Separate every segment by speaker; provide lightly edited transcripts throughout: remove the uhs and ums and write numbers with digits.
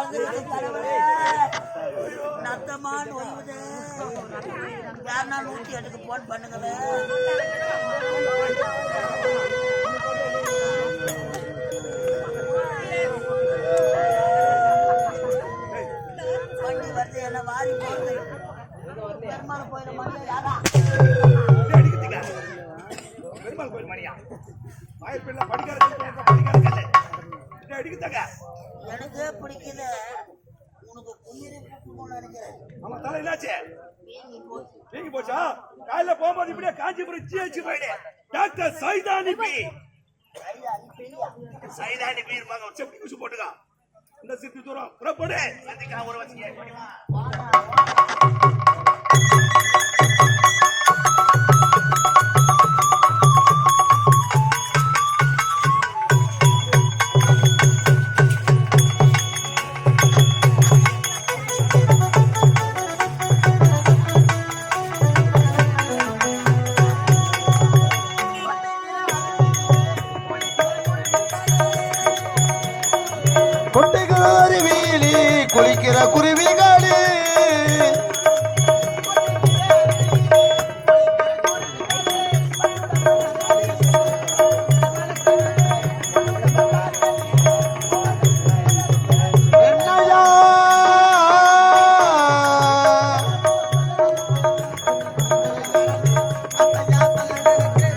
Speaker 1: வந்துருச்சு கடவுளே. நத்தமான ஓய்வுது. யாருன்னா 108க்கு போன் பண்ணுங்களே. வண்டி வருது என்ன வாரி போகுது. பெருமாள் கோயில் மணியா யாரா
Speaker 2: பெருமாள் கோயில் மணியா
Speaker 1: எனக்கு பிடிக்குது. உனக்கு குயிரை நினைக்கிறேன்.
Speaker 2: ஆமா தலை என்னாச்சு? வீங்கி போச்சா? காலையில போகும்போது இப்படியே காஞ்சிபுரம் ஜிஹெச் போயிடு. டாக்டர் சைதானி பி இருப்பாங்க. ஒரு செப்டி ஊசி போட்டுக்கா. இந்த சித்தி தூரம் புறப்படு. சந்திக்கலாம் ஒரு வச்சுக்க.
Speaker 3: குளிக்கிற குருவிகளே என்னையா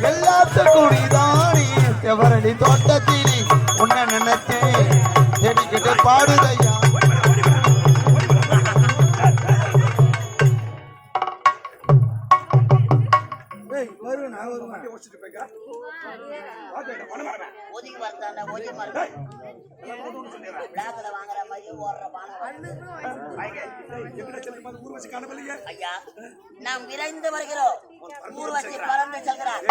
Speaker 3: எல்லாத்த குடிதானி செவரடி தோட்டத்திலே உன்னை நினைச்சேன் செடிக்கிட்டு பாடுதையா.
Speaker 1: நாம் விரைந்து வருகிறோம். ஊர்வசி பறந்து செல்கிறார்.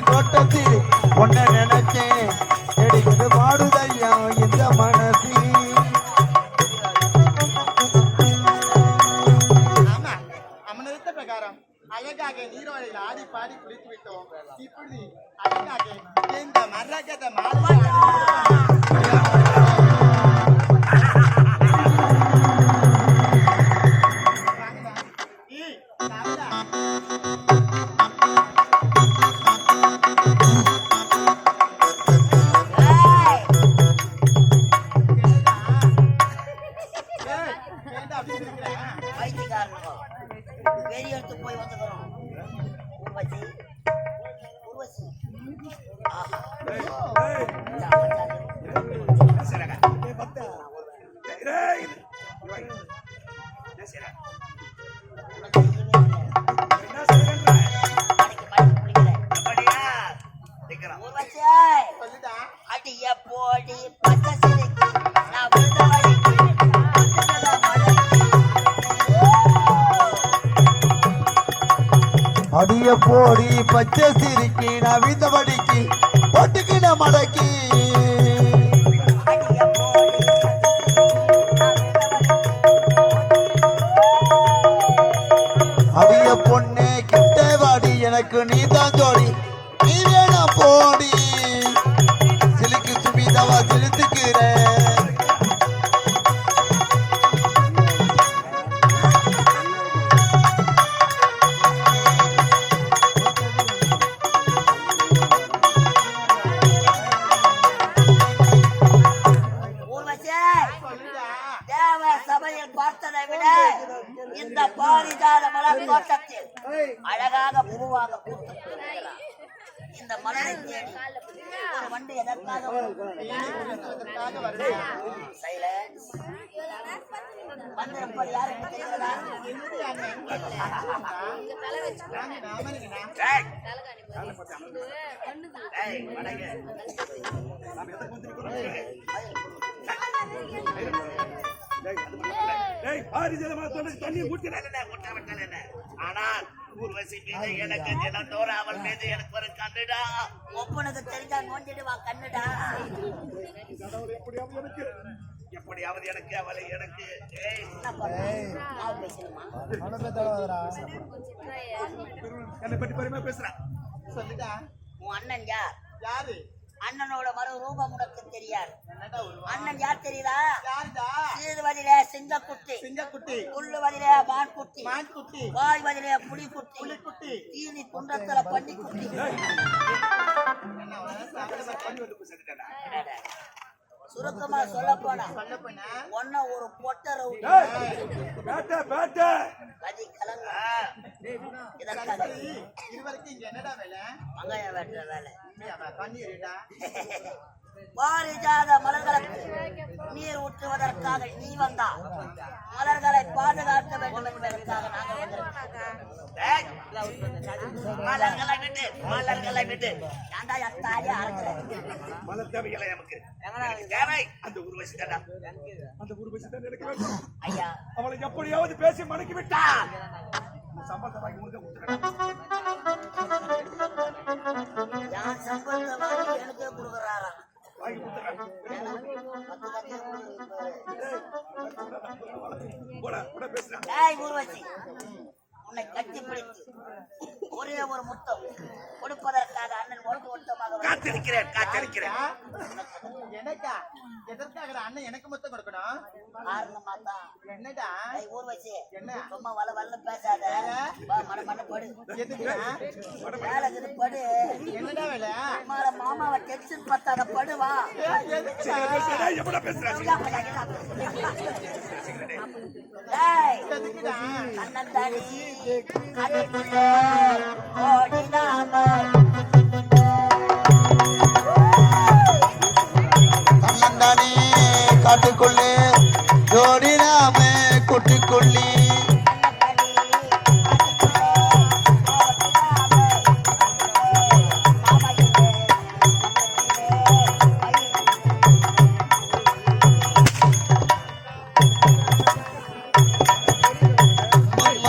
Speaker 1: தோட்டத்தில் ஒன்ன நினைச்சேன் செடிக்கிட்டு பாடுதையா இந்த மனசு.
Speaker 4: அமனிருத்த பிரகாரம் அழகாக நீரோடையில் ஆடி பாடி குளித்து விட்டோம். இப்படி அழகாக இந்த மரகத மாலை
Speaker 1: வெளியெடுத்து போய் வந்துக்கிறோம். ஊர்வசி ஊர்வசி அடிய போடி பச்சை சிரிக்கு நான்
Speaker 3: அடிய போடி பச்சை சிரிக்கி நவிந்தபடிக்கு பொட்டுக்கின மடக்கி அடிய பொண்ணே கிட்டே வாடி எனக்கு நீதான் ஜோடி நீ வேணா போடி சிலுக்கு சுமிதாவா சிலுத்துக்கிற
Speaker 1: பார்த்ததை விட இந்த பாரிஜாத மலர் தோட்டத்தில் அழகாக பூவாக பூத்திருக்கிறார். இந்த மலரை தேடி ஒரு வண்டி எதற்காக வந்திருப்பது யார் என்று தெரிகிறதா?
Speaker 4: என்னுடைய அண்ணன் ராமனுக்குண்ணா.
Speaker 2: டேய். டேய், வணங்க. நாம எதுக்கு வந்திருக்கிறோம்? டேய், பாரிஜாதமா தண்ணி ஊத்தினால ஆனால் ஊர்வசி மீது எனக்கு தினந்தோறும் அவள் மீது எனக்கு ஒரு கண்ணுடா.
Speaker 1: ஒப்பனுக்கு தெரிஞ்சா நோண்டிடுவா கண்ணுடா.
Speaker 2: எப்படியாவது எனக்கு அவளை எனக்கு
Speaker 1: என்ன பண்றது? நான் பேசணுமா?
Speaker 2: என்னை பற்றி பெருமையா பேசுறான்.
Speaker 4: சொல்லுடா.
Speaker 1: உன் அண்ணன் யார்?
Speaker 4: யாரு?
Speaker 1: அண்ணனோட மறு ரூபம் உனக்கு தெரியாது.
Speaker 4: என்னடா உருவம்?
Speaker 1: அண்ணன் யார் தெரியுதா?
Speaker 4: யாருடா?
Speaker 1: சீர்வதிலே சிங்கக்குட்டி,
Speaker 4: சிங்கக்குட்டி,
Speaker 1: புல்லுவதிலே மான்குட்டி,
Speaker 4: மான்குட்டி,
Speaker 1: வாய்வதிலே புலிக்குட்டி,
Speaker 4: புலிக்குட்டி.
Speaker 1: தீனி குன்றத்துல பன்னிக்குட்டி.
Speaker 4: என்ன அவன சாப்பிட
Speaker 2: பண்ணி வந்து பேசிட்டேன்டா.
Speaker 1: சுருக்கமா சொல்ல போனா
Speaker 4: சொல்ல போனா
Speaker 1: ஒன்ன ஒரு பொட்ட ரவுடி
Speaker 2: பேட்ட பேட்ட
Speaker 1: கதி கலங்க. இதற்காக
Speaker 4: சரி, இதுவரைக்கும் இங்க என்னடா வேலை?
Speaker 1: வெங்காயம் வெட்டுற வேலை.
Speaker 4: உண்மையாவா? பண்ணிடுடா.
Speaker 1: பாரிஜாத மலர்களுக்கு நீர் ஊற்றுவதற்காக நீ வந்தா, மலர்களை பாதுகாக்க வேண்டும் என்பதற்காக நாங்கள் வந்திருக்கோம்.
Speaker 2: டேய், மலர்களை விட்டு
Speaker 1: ஏன்டா என் தாலியை அரைக்கிற?
Speaker 2: மலர் தேவையில்லை நமக்கு.
Speaker 1: எங்கடா
Speaker 2: எனக்கு தேவை அந்த ஊர்வசி தான்டா. அந்த ஊர்வசி தான் எனக்கு வேண்டும்.
Speaker 1: ஐயா,
Speaker 2: அவளை எப்படியாவது பேசி மடக்கி விட்டா சம்பந்தமாகி முழுக்க கொடுத்துறேன்.
Speaker 1: யான் சம்பளத்தை வாங்கி எனக்கே கொடுக்குறாரா?
Speaker 2: வாங்கி கொடுத்துறேன். போடா போட பேசுறேன்.
Speaker 1: ஏய் ஊர்வசி, உன்னை கட்டி பிடித்து ஒரே ஒரு முத்தம் கொடுப்பதற்காக அண்ணன் ஒட்டு ஒட்டமாக
Speaker 2: காத்திருக்கிறேன்.
Speaker 4: எனக்கா? எதற்காக அண்ணன் எனக்கு மொத்தம் கொடுக்கணும்?
Speaker 1: காரணமா தான்.
Speaker 4: என்னடா?
Speaker 1: ஏய் ஊர்வசி,
Speaker 4: என்ன?
Speaker 1: சும்மா வள பேசாத. வா, மட படு.
Speaker 4: எதுக்குடா?
Speaker 1: வேலைக்கு படு.
Speaker 4: என்னடா வேலை?
Speaker 1: மாமாவை டென்ஷன் பத்தாத படு. வா.
Speaker 4: எதுக்குடா?
Speaker 2: எப்படி பேசுறேன்?
Speaker 1: ஏய்,
Speaker 4: எதுக்குடா?
Speaker 1: அண்ணன் தாடி கடைக்குள்ளே ஓடினாம
Speaker 3: கண்ணந்தானே காட்டுக்குள்ளே ஜோடி நாம குட்டிக்குள்ளி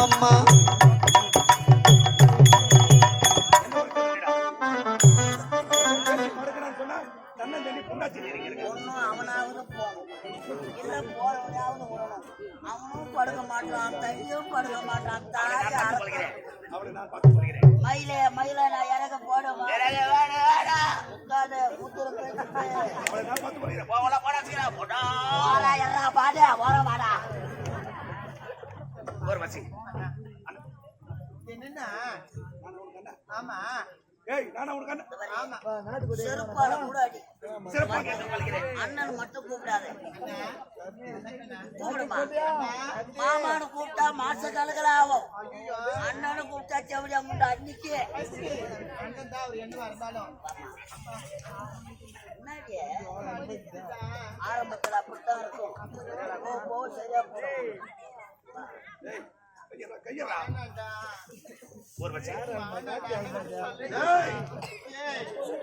Speaker 3: அம்மா
Speaker 1: ஒன்னும் அவனாவது போகணும், இல்ல போறவனாவது விடணும். அவனும் படுக்க மாட்டான், தையும் படுக்க மாட்டான். மயிலே மயில நான் இறக போடுவேன். உட்காது பாடு ஓர வாடா.
Speaker 4: என்னன்னா? ஆமா
Speaker 2: ஏய் நானா உனக்கு
Speaker 4: ஆமா.
Speaker 1: செருப்பால கூட அடி.
Speaker 2: சிறப்பாக
Speaker 1: அண்ணன் மட்டும் கூப்பிடாது, கூப்பிடுமா? மாமானு கூப்பிட்டா மாச கலகல ஆகும். அண்ணனு கூப்பிட்டா செவடியா முண்டா அன்னைக்கு.
Speaker 4: அண்ணன் தான் அவர் என்னவா இருந்தாலும்
Speaker 1: என்னடி ஆரம்பத்துல அப்படித்தான் இருக்கும். போ சரியா போடும்.
Speaker 2: கையறா ஒரு வச்சு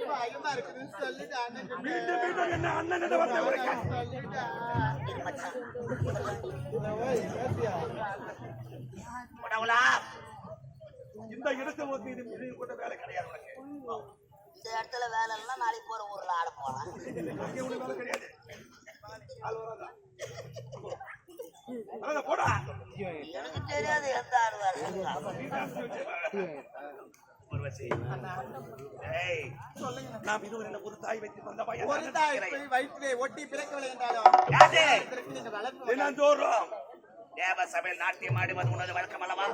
Speaker 4: பயமா இருக்குன்னு சொல்லிட்டு அண்ணன்
Speaker 2: மீண்டும் என்ன அண்ணன் வந்து இந்த இடத்தை வந்து இது கொண்ட வேலை கிடையாது உனக்கு.
Speaker 1: இந்த இடத்துல வேலை எல்லாம் நாளைக்கு போற ஊர்ல ஆட போலாம்.
Speaker 2: வேலை கிடையாது. போடா
Speaker 1: எனக்கு தெரியாது எந்த ஆடுவார்.
Speaker 2: நாம் இதுவரை ஒரு தாய் வைத்து வந்த பையன்
Speaker 4: ஒரு தாய் வயிற்றிலே ஒட்டி பிறக்கவில்லை என்றாலும் நீங்க வளர்ப்பு
Speaker 2: தினந்தோறும் தேவ சபையில் நாட்டியம் ஆடுவது உனது வழக்கம் அல்லவா?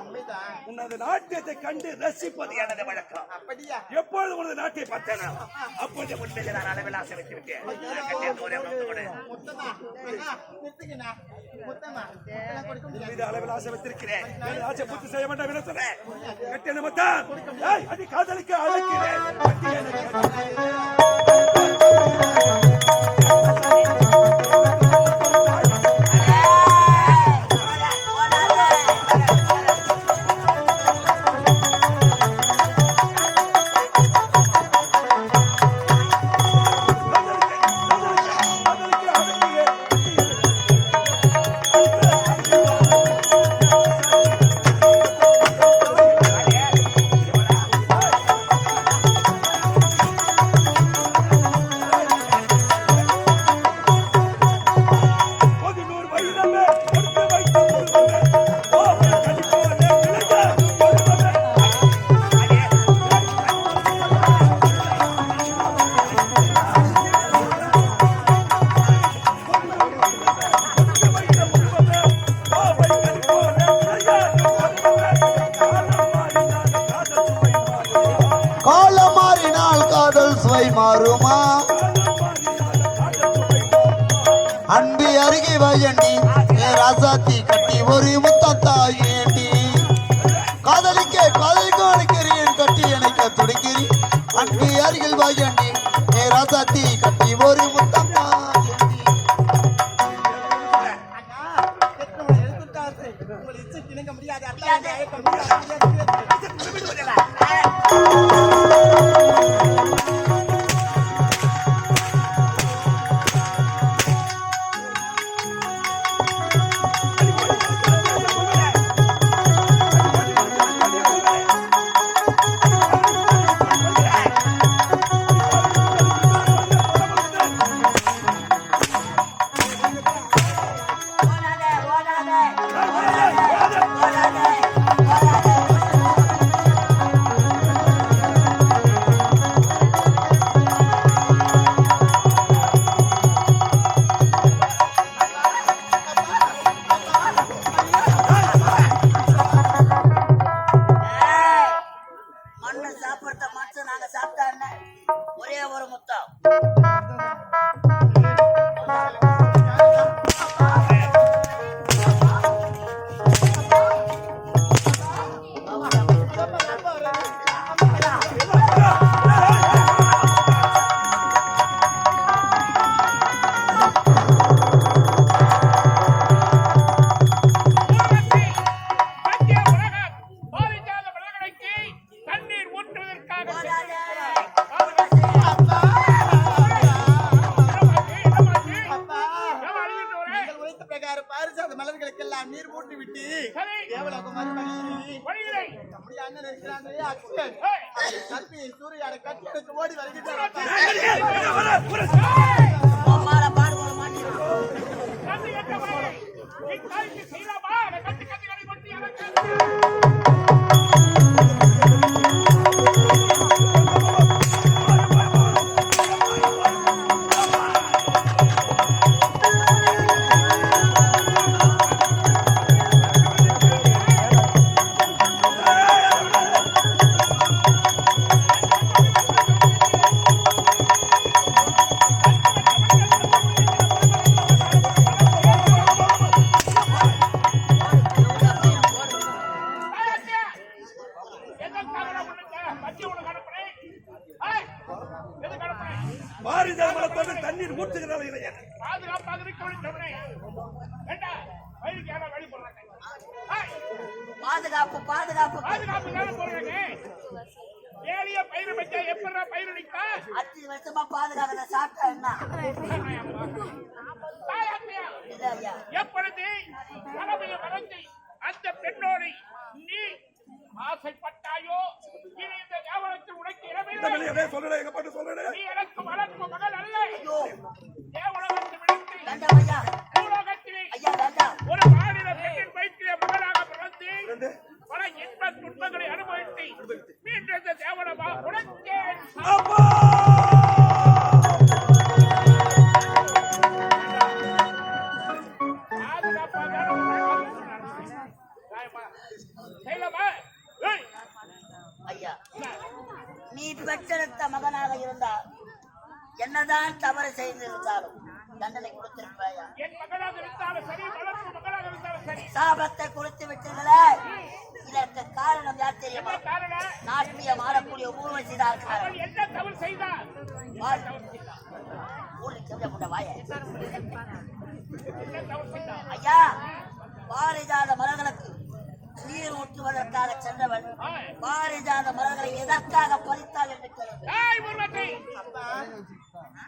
Speaker 2: உனது நாட்டியத்தை கண்டு ரசிப்பது எனது வழக்கம்.
Speaker 4: அப்படியா?
Speaker 2: எப்பொழுது உனது நாட்டை பார்த்தேன் அப்போது உண்மையிலே நான் அளவில் ஆசை வைத்து விட்டேன். அளவில் ஆசை வைத்திருக்கிறேன். ஆசை பூர்த்தி செய்ய வேண்டாம் என்று சொன்னேன். கட்டிய நிமித்தம் அது காதலிக்க அழைக்கிறேன்.
Speaker 3: வருமா அன்பு அருகே வாயண்டி ராசாத்தி கட்டி ஒரு முத்தத்தா ஏண்டி காதலிக்க அழைக்கிறேன் கட்டி எனக்கு துடிக்கிறேன் அன்பு அருகில் வாயண்டி ராசாத்தி கட்டி ஒரு முத்தத்தா
Speaker 4: உங்களை இச்சைக்கு இணங்க முடியாது
Speaker 1: மண்ணு சாப்பிடுறத மட்டும் நாங்க சாப்பிட்டா என்ன ஒரே ஒரு முத்தம் பாரிஜாத மலர்களுக்கெல்லாம் நீர் மூட்டி விட்டு நம்முடைய அண்ணன் இருக்கிறாங்களே அக்ஷன் கற்பி சூரியாட கட்டி ஓடி வருகின்றார்
Speaker 2: பாரிஜாத மலத்தோடு தண்ணீர் ஊற்றுகிறார் இளைஞர்
Speaker 5: பாதுகாப்பாக
Speaker 1: பாதுகாப்பு பாதுகாப்பு
Speaker 5: ஏழிய பயிர் வச்சா எப்படா பயிர் அடிக்கா
Speaker 1: 5 வருஷமா பாதுகாக்கிறத சாப்பிட்டா என்ன
Speaker 5: எப்பொழுது கடமையை மறந்து அந்த பெண்ணோரை நீ ஆசைப்பட்டாயோ இனி இந்த ஞாபகத்தில் உனக்கு இடமே
Speaker 2: சொல்றேன் எங்க பாட்டு சொல்றேன்
Speaker 5: நீ எனக்கு வளர்க்கும் மகள் அல்ல தேவலகத்தை
Speaker 1: வேண்டாம் ஐயா
Speaker 5: பூலோகத்திலே
Speaker 1: ஐயா வேண்டாம்
Speaker 5: ஒரு மாநில பெண்ணின் வயிற்றிலே மகனாக பிறந்து பல இன்ப துன்பங்களை அனுபவித்து மீண்டும் இந்த தேவலமா உனக்கே
Speaker 1: ஐயா நீ பெற்றெடுத்த மகனாக இருந்தால் என்னதான் தவறு செய்திருந்தாலும் தண்டனை கொடுத்திருப்பாயா
Speaker 5: என் மகனாக இருந்தாலும் சரி வளர்ப்பு மகனாக இருந்தாலும் சரி
Speaker 1: சாபத்தை கொடுத்து விட்டீர்களே இதற்கு காரணம் யார் தெரியுமா
Speaker 5: காரணம்
Speaker 1: நாட்டியம் ஆடக்கூடிய ஊர்வசிதான் காரணம்
Speaker 5: என்ன தவறு செய்தார்
Speaker 1: ஐயா பாரிஜாத மரங்களுக்கு நீர் ஊற்றுவதற்காக சென்றவன் பாரிஜாத மரங்களை எதற்காக பறித்தால் என்று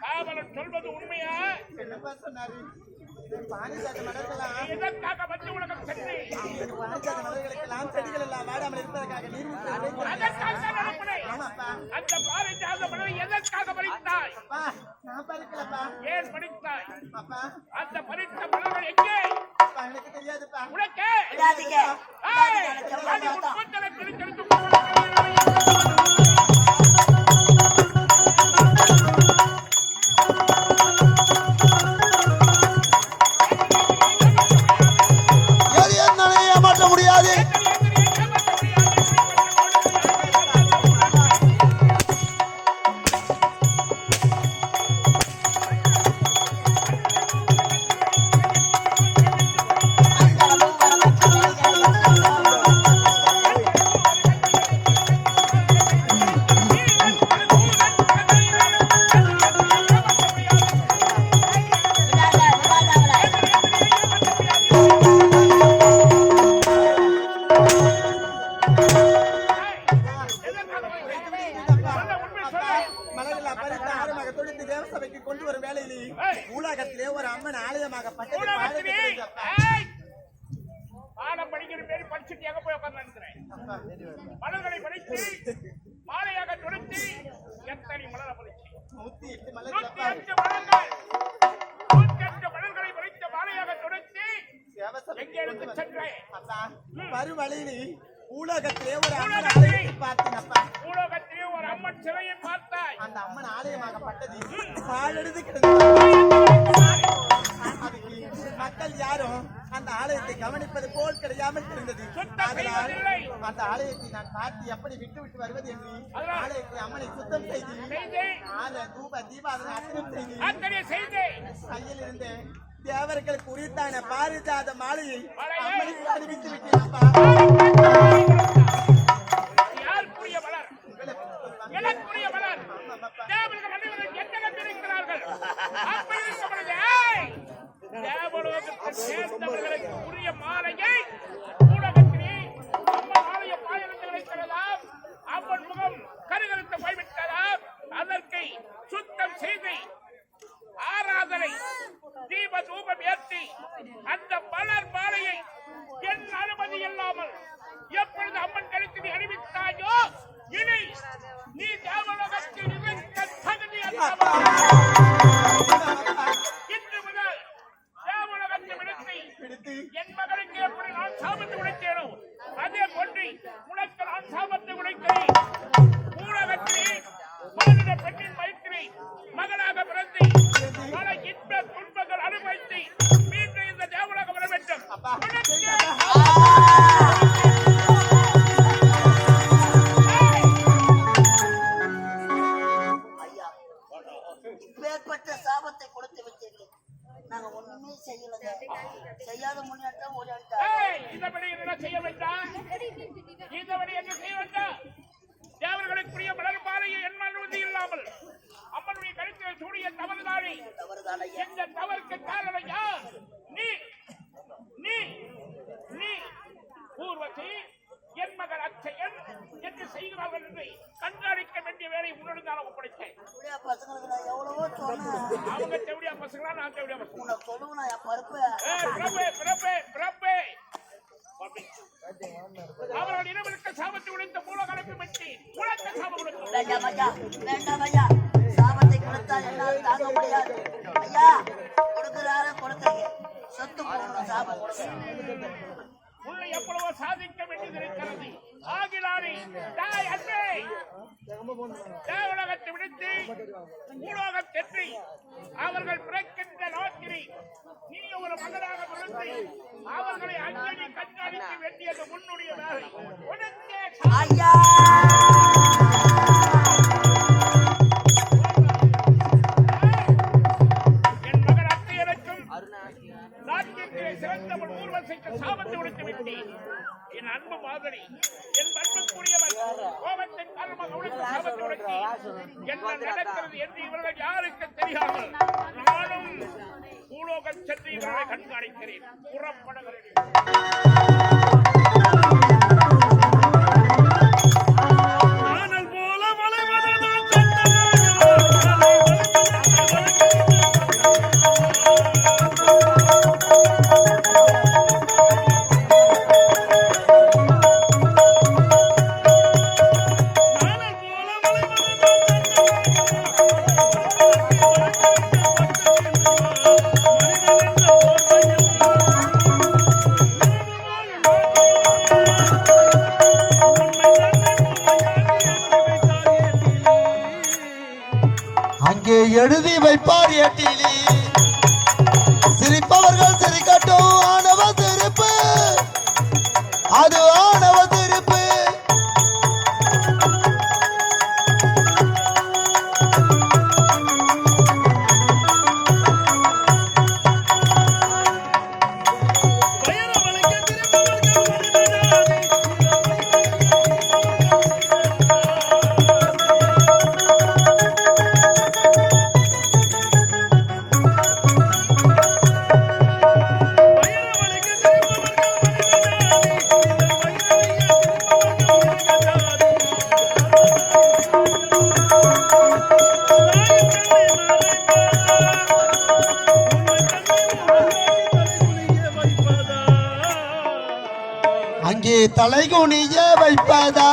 Speaker 5: காவலன் சொல்வது உண்மையா
Speaker 4: என்னப்பா சொன்னாரு பாரிஜாத மலர்களெல்லாம்
Speaker 5: எதற்காக மத்திய உலகம் சென்று
Speaker 4: பாரிஜாத மலர்களுக்கெல்லாம் செடிகள் எல்லாம் வாடாமல் இருப்பதற்காக நீர்
Speaker 5: ஆமாப்பா அந்த பாரிஜாத மலரை எதற்காக பறித்தாய்
Speaker 4: அப்பா நான் பறிக்கலப்பா
Speaker 5: ஏன் பறித்தாய்
Speaker 4: அப்பா
Speaker 5: அந்த பறித்த மலர்கள் எங்கே
Speaker 4: அப்பா எனக்கு தெரியாதுப்பா
Speaker 5: உனக்கு
Speaker 1: விடாதீங்க
Speaker 3: ஏமாற்ற முடியாது
Speaker 5: போய் உட்கார்ந்துக்கிறேன். மலர்களை பறித்து மாலையாக தொடுத்து எத்தனை மலரை பறிச்சு
Speaker 4: 108 மலை
Speaker 5: 108 மலர்கள் 108 மலர்களை பறித்த மாலையாக தொடுத்து எங்கே எடுத்து சென்றேன்?
Speaker 4: அப்பா மறுவழியிலே உலகத்திலே ஒரு அம்மன்
Speaker 5: உலகத்திலே
Speaker 4: ஆலயத்தை பார்த்தேனப்பா.
Speaker 5: பூலோகத்திலே ஒரு அம்மன் சிலையை பார்த்தாய்.
Speaker 4: அந்த அம்மன் ஆலயமாகப்பட்டது பாழெடுத்து கிடந்தது. அதுக்கு மக்கள் யாரும் அந்த ஆலயத்தை கவனிப்பது போல் கிடையாமல் இருந்தது. அதனால் அந்த ஆலயத்தை நான் பார்த்து எப்படி விட்டு விட்டு வருவது என்று ஆலயத்தை அம்மனை சுத்தம் செய்து ஆல தூப தீபாவளி அர்ச்சனை செய்து கையில் இருந்த தேவர்களுக்கு உரித்தான பாரிஜாத மாலையை அம்மனுக்கு அறிவித்து விட்டேன்.
Speaker 5: யாருக்குரிய மலர்? எனக்குரிய மலர். தேவர்கள் அனைவரும் என்ன இருக்கிறார்கள்? அப்படி இருக்கும் பொழுது தேவலோகத்தில் சேர்ந்தவர்களுக்கு உரிய மாலையை ஊடகத்திலே அம்மன் ஆலய பாயலத்தில் வைக்கிறதாம். அம்மன் முகம் கருகருத்து போய்விட்டதாம். அதற்கு சுத்தம் செய்து ஆராதனை தீப தூபம் ஏற்றி அந்த மலர் மாலையை என் அனுமதி இல்லாமல் எப்பொழுது அம்மன் கழுத்து நீ அறிவித்தாயோ இனி நீ தேவலோகத்தில் இருக்க தகுதி இன்று முதல் தேவலோகத்தை விடுத்து என் மகனுக்கு எப்படி நான் சாபத்தை உடைத்தேனோ அதே போன்று உனக்கு நான் சாபத்தை உடைக்கிறேன். ஊடகத்திலே மாநில பெண்ணின் வயிற்றிலே மகனாக பிறந்து பல இன்ப துன்பங்கள் அனுபவித்து மீண்டும் இந்த தேவலோகம் வர வேண்டும்.
Speaker 1: ஐயா, இப்பேற்பட்ட சாபத்தை கொடுத்து விட்டீர்கள். நாங்க ஒண்ணுமே செய்யலங்க. செய்யாத முன்னாடி ஓடிட்டா.
Speaker 5: இதபடி என்ன செய்ய வேண்டாம்? இதபடி என்ன செய்ய வேண்டாம்? தேவர்களுக்குரிய மலர் மாலையை என் அனுமதி இல்லாமல் அம்மனுடைய கழுத்தில் சூடிய தவறுதானே. எந்த தவறுக்கு காரணம் யார்? நீ நீ நீ ஊர்வசி என் மகன் அச்சையன் என்று செய்கிறார்கள் என்று கண்காணிக்க வேண்டிய வேலை உன்னோடு நான் ஒப்படைத்தேன்.
Speaker 1: பசங்களுக்கு நான் எவ்வளவோ சொன்னேன்.
Speaker 5: அவங்க செவிடியா பசங்களா நான் செவிடியா பசங்க?
Speaker 1: உன்னை சொல்லுவேன் என் பருப்பு.
Speaker 5: அவர்கள் இனவருக்கு சாபத்தை உடைத்த மூலம் அனுப்பி விட்டு உனக்கு சாபம் கொடுக்கும்.
Speaker 1: வேண்டாம் ஐயா, வேண்டாம் ஐயா. சாபத்தை கொடுத்தா என்னால தாங்க முடியாது. ஐயா, கொடுக்கிறாரு கொடுத்தீங்க. சொத்து போடணும், சாபம் கொடுக்கணும்.
Speaker 5: உன்னை எவ்வளவோ சாதிக்க வேண்டியது இருக்கிறது. ஆகிலானே தாய் அன்பே தேவலோகத்தை விடுத்து பூலோகம் சென்று அவர்கள் பிறக்கின்ற நோக்கினை நீ ஒரு மகனாக விழுந்து அவர்களை அஞ்சலி கண்காணிக்க வேண்டியது உன்னுடைய வேலை. உனக்கே
Speaker 1: ஐயா,
Speaker 5: என் மகன் அத்தையனுக்கும் நாட்டிற்கு சிறந்தவள் ஊர்வசிக்கு சாபத்தை உடைத்து விட்டேன். என் அன்பு மாதிரி என் அன்புக்குரியவன் கோபத்தின் காரணமாக உனக்கு சாபத்தை உடைத்து என்ன நடக்கிறது என்று இவர்கள் யாருக்கு தெரியாமல் நானும் பூலோகம் சென்று இவர்களை கண்காணிக்கிறேன். புறப்படுகிறேன்.
Speaker 3: அங்கே தலைகுனிய வைப்பதா